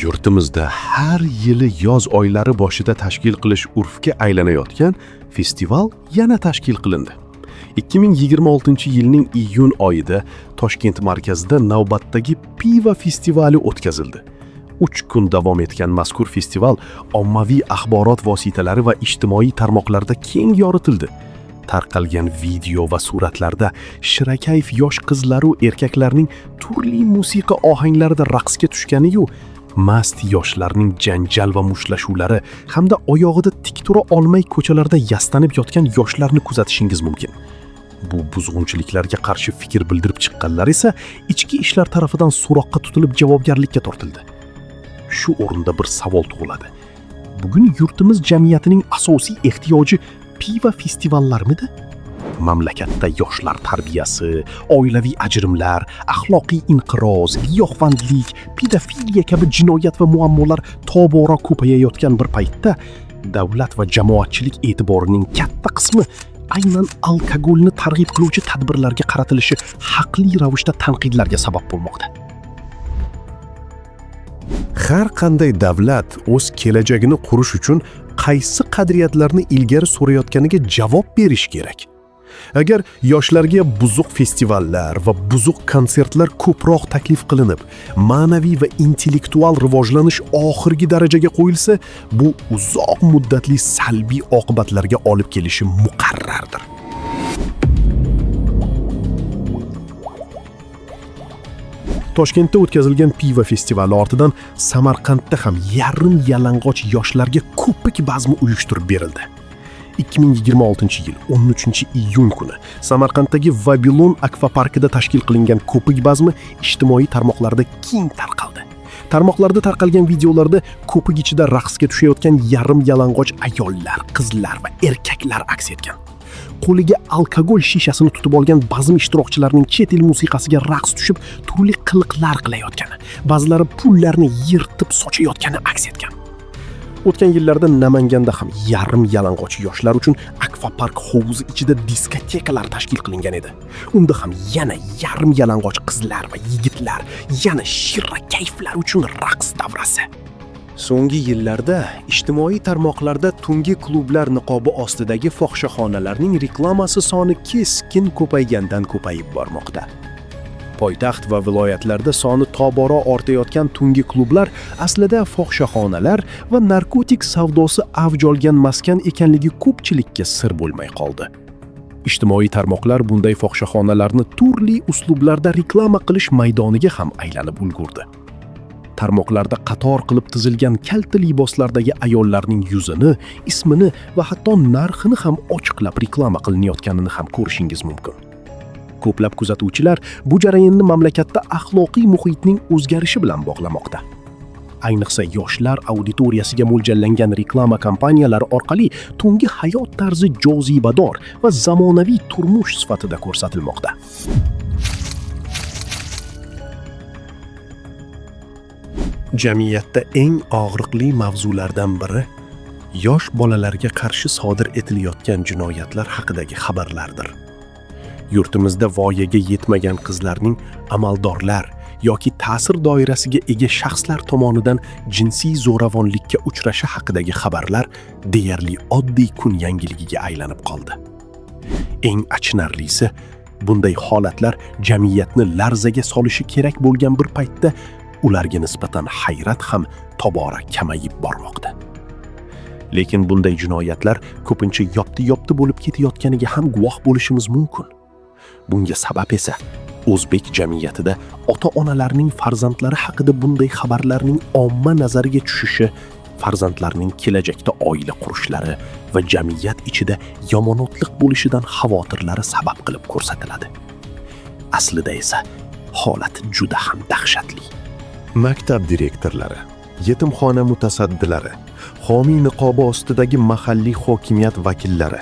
Yurtimizda har yili yoz oylari boshida tashkil qilish urfga aylanayotgan festival yana tashkil qilindi. 2026-yilning iyun oyida Toshkent markazida navbatdagi piva festivali o'tkazildi. 3 kun davom etgan mazkur festival ommaviy axborot vositalari va ijtimoiy tarmoqlarda keng yoritildi. Tarqalgan video va suratlarda shirakayf yosh qizlar va erkaklarning turli musiqa ohanglarida raqsga tushgani-yu, mast yoshlarning janjal va mushtlashuvlari hamda oyog'ida tik tura olmay ko'chalarda yastanib yotgan yoshlarni kuzatishingiz mumkin. Bu buzg'unchiliklarga qarshi fikr bildirib chiqqanlar esa ichki ishlar tarafidan so'roqqa tutilib javobgarlikka tortildi. Shu o'rinda bir savol tug'iladi. Bugun yurtimiz jamiyatining asosiy ehtiyoji piva festivallarmidi? Mamlakatda yoshlar tarbiyasi, oilaviy ajrimlar, axloqiy inqiroz, giyohvandlik, pedofiliya kabi jinoyat va muammolar tobora ko'payayotgan bir paytda davlat va jamoatchilik e'tiborining katta qismi aynan alkogolni targ'ib qiluvchi tadbirlarga qaratilishi haqli ravishda tanqidlarga sabab bo'lmoqda. Har qanday davlat o'z kelajagini qurish uchun qaysi qadriyatlarni ilgari surayotganiga javob berish kerak. Agar yoshlarga buzuq festivallar va buzuq konsertlar ko'proq taklif qilinib, ma'naviy va intellektual rivojlanish oxirgi darajaga qo'yilsa, bu uzoq muddatli salbiy oqibatlarga olib kelishi muqarrardir. Toshkentda o'tkazilgan piva festivali ortidan Samarqandda ham yarim yalang'och yoshlarga ko'pik bazmi uyushtirib berildi. 2026-yil 13-iyun kuni Samarqanddagi Vabilon akvaparkida tashkil qilingan ko'pik bazmi ijtimoiy tarmoqlarda keng tarqaldi. Tarmoqlarda tarqalgan videolarda ko'pik ichida raqsga tushayotgan yarim yalang'och ayollar, qizlar va erkaklar aks etgan. Qo'liga alkogol shishasini tutib olgan bazm ishtirokchilarining chet el musiqasiga raqs tushib, turli qiliqlar qilayotgani, ba'zilari pullarni yirtib sochayotgani aks etgan. O'tgan yillarda Namanganda ham yarim yalang'och yoshlar uchun akvapark hovuzi ichida diskotekalar tashkil qilingan edi. Unda ham yana yarim yalang'och qizlar va yigitlar, yana shirra kayflar uchun raqs davrasi. So'nggi yillarda ijtimoiy tarmoqlarda tungi klublar niqobi ostidagi fohishaxonalarning reklamasi soni keskin ko'paygandan ko'payib bormoqda. Poytaxt va viloyatlarda soni tobora ortayotgan tungi klublar aslida fohishaxonalar va narkotik savdosi avj olgan maskan ekanligi ko'pchilikka sir bo'lmay qoldi. Ijtimoiy tarmoqlar bunday fohishaxonalarni turli uslublarda reklama qilish maydoniga ham aylanib ulgurdi. Tarmoqlarda qator qilib tizilgan kalta liboslardagi ayollarning yuzini, ismini va hatto narxini ham ochiqlab reklama qilinayotganini ham ko'rishingiz mumkin. Ko'plab kuzatuvchilar bu jarayonni mamlakatda axloqiy muhitning o'zgarishi bilan bog'lamoqda. Ayniqsa yoshlar auditoriyasiga mo'ljallangan reklama kampaniyalari orqali tungi hayot tarzi jozibador va zamonaviy turmush sifatida ko'rsatilmoqda. Jamiyatda eng og'riqli mavzulardan biri yosh bolalarga qarshi sodir etilayotgan jinoyatlar haqidagi xabarlardir. Yurtimizda voyaga yetmagan qizlarning amaldorlar yoki ta'sir doirasiga ega shaxslar tomonidan jinsiy zo'ravonlikka uchrashi haqidagi xabarlar deyarli oddiy kun yangiligiga aylanib qoldi. Eng achinarlisi, bunday holatlar jamiyatni larzaga solishi kerak bo'lgan bir paytda ularga nisbatan hayrat ham tobora kamayib bormoqda. Lekin bunday jinoyatlar ko'pincha yopti-yopti bo'lib ketayotganiga ham guvoh bo'lishimiz mumkin. Bunga sabab esa o'zbek jamiyatida ota-onalarning farzandlari haqida bunday xabarlarning omma nazariga tushishi, farzandlarning kelajakda oila qurishlari va jamiyat ichida yomonotliq bo'lishidan xavotirlari sabab qilib ko'rsatiladi. Aslida esa holat juda ham dahshatli. Maktab direktorlari, yetimxona mutasaddilari, homiy niqobi ostidagi mahalliy hokimiyat vakillari,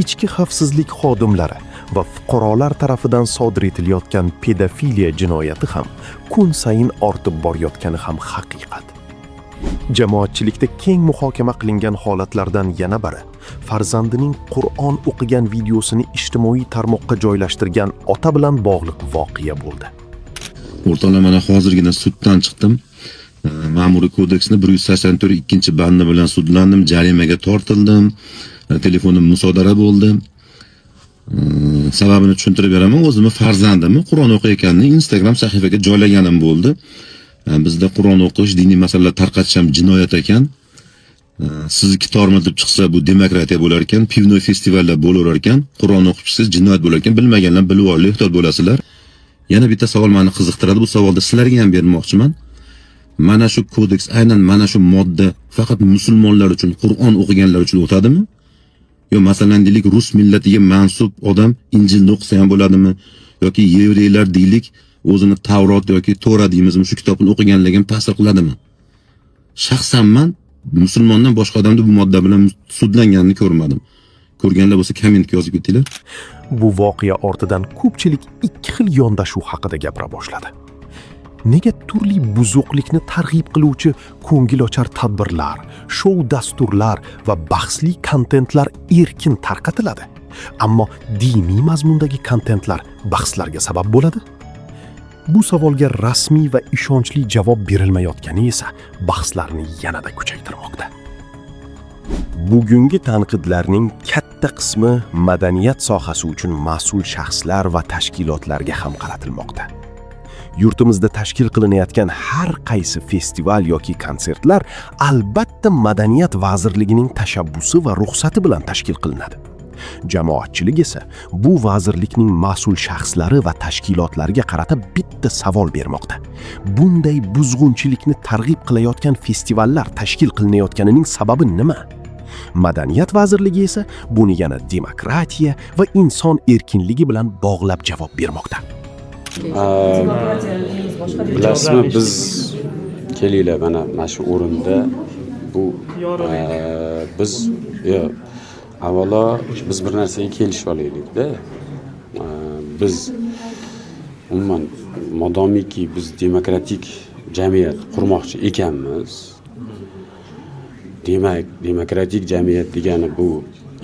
ichki xavfsizlik xodimlari va fuqarolar tarafidan sodir etilayotgan pedofiliya jinoyati ham kun sayin ortib borayotgani ham haqiqat. Jamoatchilikda keng muhokama qilingan holatlardan yana biri farzandining Qur'on o'qigan videosini ijtimoiy tarmoqqa joylashtirgan ota bilan bog'liq voqea bo'ldi. O'rtoqlar, mana hozirgina suddan chiqdim. Ma'muriy kodeksning 184-bandi bilan sudlandim, jarimaga tortildim, telefonim musodara bo'ldi. Sababini tushuntirib beraman. O'zimni farzandimni Qur'on o'qiyotganini Instagram sahifaga joylaganim bo'ldi. Bizda Qur'on o'qish, diniy masalalar tarqatish ham jinoyat ekan. Sizniki tormilib chiqsa bu demokratiya bo'lar ekan, pivnoy festivallar bo'lar ekan, Qur'on o'qishsiz jinoyat bo'lar ekan. Bilmaganlar bilib olinglar, ehtiyot bo'lasizlar. Yana bitta savol meni qiziqtiradi. Bu savolni sizlarga ham bermoqchiman. Mana shu kodeks, aynan mana shu modda faqat musulmonlar uchun, Qur'on o'qiganlar uchun o'tadimi? Yo masalan deylik rus millatiga mansub odam Injilni o'qisa ham bo'ladimi? Yoki yevreylar deylik o'zini Tavrot yoki Tora deymizmi, shu kitobni o'qiganligini ta'sir qiladimi? Shaxsan men musulmondan boshqa odamni bu modda bilan sudlanganini ko'rmadim. Ko'rganlar bo'lsa kommentga yozib ketinglar. Bu voqea ortidan ko'pchilik ikki xil yondashuv haqida gapira boshladi. Nega turli buzuqlikni targ'ib qiluvchi ko'ngilochar tadbirlar, shou dasturlar va bahsli kontentlar erkin tarqatiladi, ammo diniy mazmundagi kontentlar bahslarga sabab bo'ladi? Bu savolga rasmiy va ishonchli javob berilmayotgani esa bahslarni yanada kuchaytirmoqda. Bugungi tanqidlarning katta qismi madaniyat sohasi uchun mas'ul shaxslar va tashkilotlarga ham qaratilmoqda. Yurtimizda tashkil qilinayotgan har qaysi festival yoki konsertlar albatta Madaniyat vazirligining tashabbusi va ruxsati bilan tashkil qilinadi. Jamoatchilik esa bu vazirlikning mas'ul shaxslari va tashkilotlariga qarata bitta savol bermoqda. Bunday buzg'unchilikni targ'ib qilayotgan festivallar tashkil qilinayotganining sababi nima? Madaniyat vazirligi esa buni yana demokratiya va inson erkinligi bilan bog'lab javob bermoqda. Bilasizmi, biz kelinglar mana shu o'rinda bu biz avvalo biz bir narsaga kelishib olaylik-da. Biz umuman modomiki biz demokratik jamiyat qurmoqchi ekanmiz. Demak, demokratik jamiyat degani bu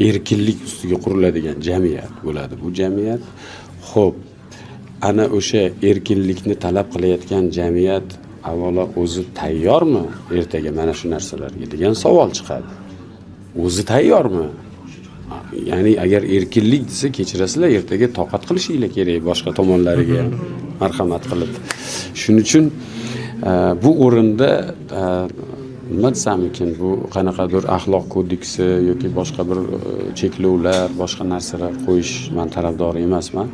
erkinlik ustiga quriladigan jamiyat bo'ladi. Bu jamiyat xo'p, ana o'sha erkinlikni talab qilayotgan jamiyat avvalo o'zi tayyormi ertaga mana shu narsalarga degan savol chiqadi. O'zi tayyormi? Ya'ni agar erkinlik desa, kechirasizlar, ertaga toqat qilishinglar kerak boshqa tomonlariga ham marhamat qilib. Shuning uchun bu o'rinda nima desamikin, bu qanaqadir axloq kodeksi yoki boshqa bir cheklovlar, boshqa narsalar qo'yish men tarafdori emasman.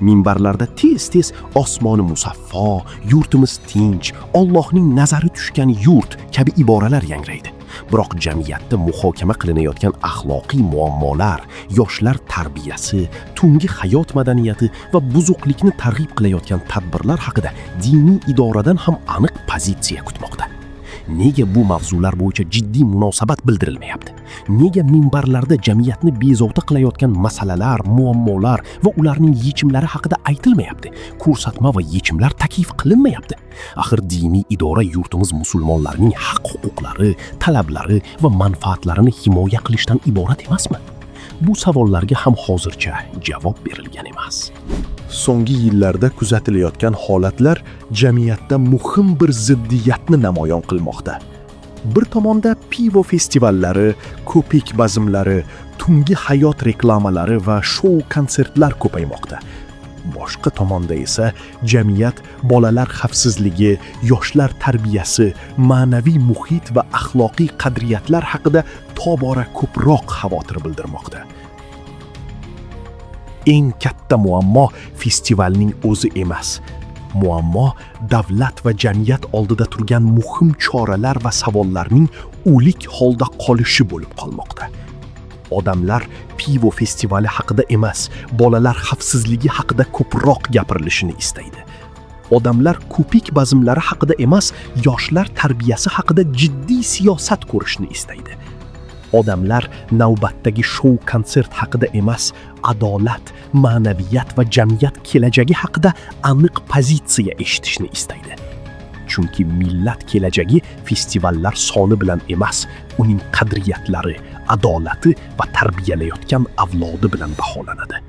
Minbarlarda tez-tez osmoni musaffo, yurtimiz tinch, Allohning nazari tushgan yurt kabi iboralar yangraydi. Biroq jamiyatda muhokama qilinayotgan axloqiy muammolar, yoshlar tarbiyasi, tungi hayot madaniyati va buzuqlikni targ'ib qilayotgan tadbirlar haqida diniy idoradan ham aniq pozitsiya kutmoqda. Nega bu mavzular bo'yicha jiddiy munosabat bildirilmayapti? Nega minbarlarda jamiyatni bezovta qilayotgan masalalar, muammolar va ularning yechimlari haqida aytilmayapti? Ko'rsatma va yechimlar taklif qilinmayapti? Axir diniy idora yurtimiz musulmonlarining haq-huquqlari, talablari va manfaatlarini himoya qilishdan iborat emasmi? Bu savollarga ham hozircha javob berilgan emas. So'nggi yillarda kuzatilayotgan holatlar jamiyatda muhim bir ziddiyatni namoyon qilmoqda. Bir tomonda pivo festivallari, ko'pik bazmlari, tungi hayot reklamalari va shou konsertlar ko'paymoqda. Boshqa tomonda esa jamiyat bolalar xavfsizligi, yoshlar tarbiyasi, ma'naviy muhit va axloqiy qadriyatlar haqida tobora ko'proq xavotir bildirmoqda. Eng katta muammo festivalning o'zi emas. Muammo davlat va jamiyat oldida turgan muhim choralar va savollarning o'lik holda qolishi bo'lib qolmoqda. Odamlar pivo festivali haqida emas, bolalar xavfsizligi haqida ko'proq gapirilishini istaydi. Odamlar ko'pik bazmlari haqida emas, yoshlar tarbiyasi haqida jiddiy siyosat ko'rishni istaydi. Odamlar navbatdagi shou konsert haqida emas, adolat, ma'naviyat va jamiyat kelajagi haqida aniq pozitsiya eshitishni istaydi. Chunki millat kelajagi festivallar soni bilan emas, uning qadriyatlari, adolati va tarbiyalayotgan avlodi bilan baholanadi.